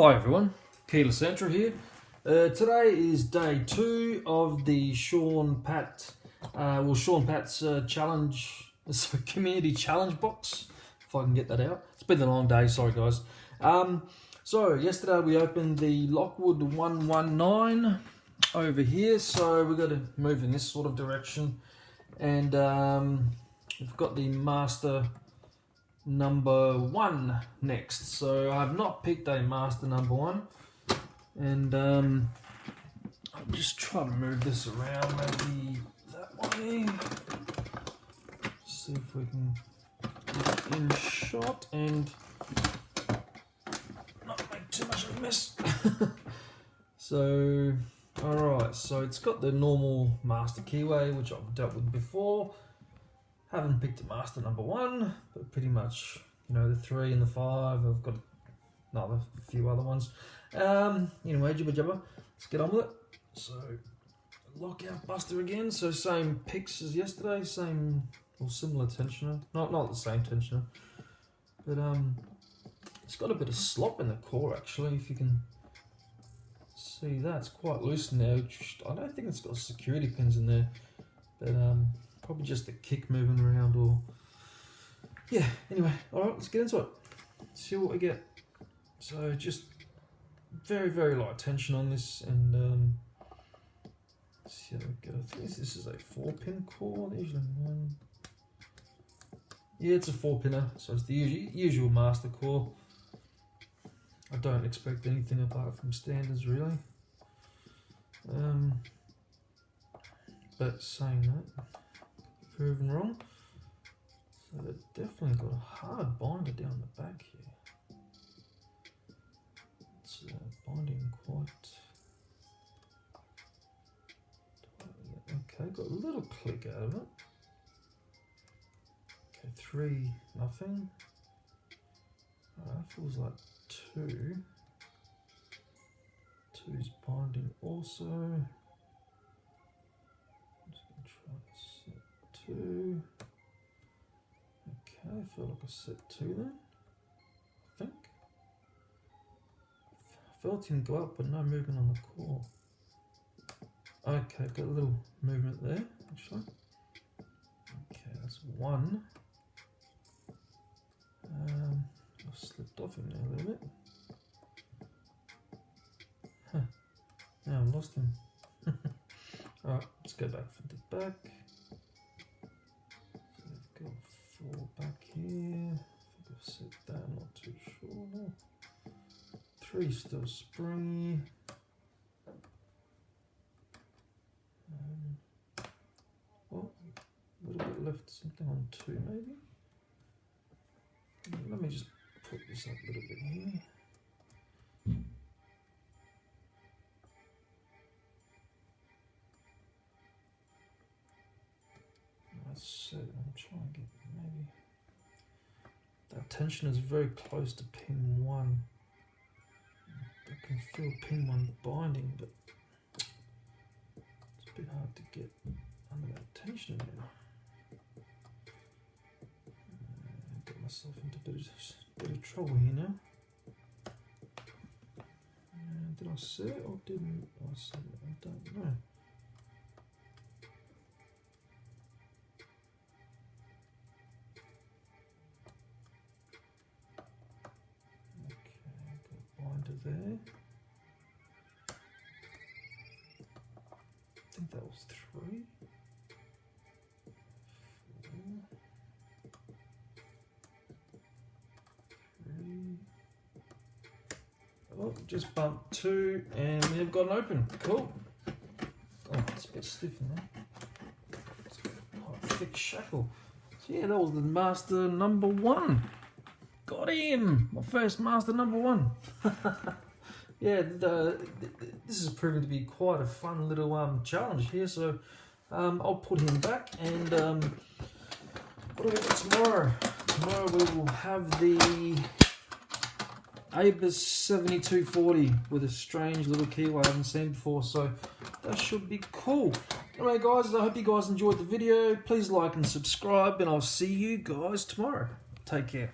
Hi everyone, Keyless Central here. Today is day 2 of the Shaun Padt, Shaun Patt's challenge, community challenge box, if I can get that out. It's been a long day, sorry guys. So yesterday we opened the Lockwood 119 over here, so we've got to move in this sort of direction, and we've got the Master number 1 next. So I've not picked a Master number 1, and I'll just try to move this around, maybe that way. See if we can get it in shot and not make too much of a mess. So alright, so it's got the normal Master keyway, which I've dealt with before. Haven't picked a Master number 1, but pretty much, you know, the 3 and the 5. I've got another few other ones. Anyway, jibber jabber, let's get on with it. So, lockout buster again. So same picks as yesterday, same or similar tensioner. Not the same tensioner, but it's got a bit of slop in the core actually. If you can see that, it's quite loose in there. I don't think it's got security pins in there, but probably just the kick moving around, or yeah. Anyway, all right, let's get into it. See what we get. So just very light tension on this, and let's see how we go. I think this is a 4-pin core. Usually one. Yeah, it's a 4-pinner, so it's the usual Master core. I don't expect anything apart from standards really. But saying that, proven wrong. So they've definitely got a hard binder down the back here. It's binding quite. Okay, got a little click out of it. Okay, 3, nothing. Feels like 2. 2's binding also. I'm just going to try set 2. Okay, I feel like I set 2 then, I think. I felt him go up, but no movement on the core. Okay, got a little movement there, actually. Okay, that's 1. I've slipped off him there a little bit. Huh. Now I've lost him. Alright, let's go back from the back. So we've got 4 back here. I think I've set that, I'm not too sure. 3 still springy. Oh, a little bit left, something on 2 maybe. Let me just put this up a little bit here. That's it. I'm trying to get maybe that tension is very close to pin 1. I can feel pin 1 binding, but it's a bit hard to get under that tension now. Got myself into a bit of trouble here now. Did I set it or didn't I set it? I don't know. Okay, got a binder there. I think that was 3. 4. Oh, just bumped 2 and we've got an open. Cool. Oh, it's a bit stiff in there. It's quite a thick shackle. So yeah, that was the Master number 1. Got him! My first Master number 1. Yeah, this is proving to be quite a fun little challenge here. So I'll put him back, and what do we got tomorrow? Tomorrow we will have the Abus 7240 with a strange little keyway I haven't seen before, so that should be cool. Anyway guys, I hope you guys enjoyed the video. Please like and subscribe, and I'll see you guys tomorrow. Take care.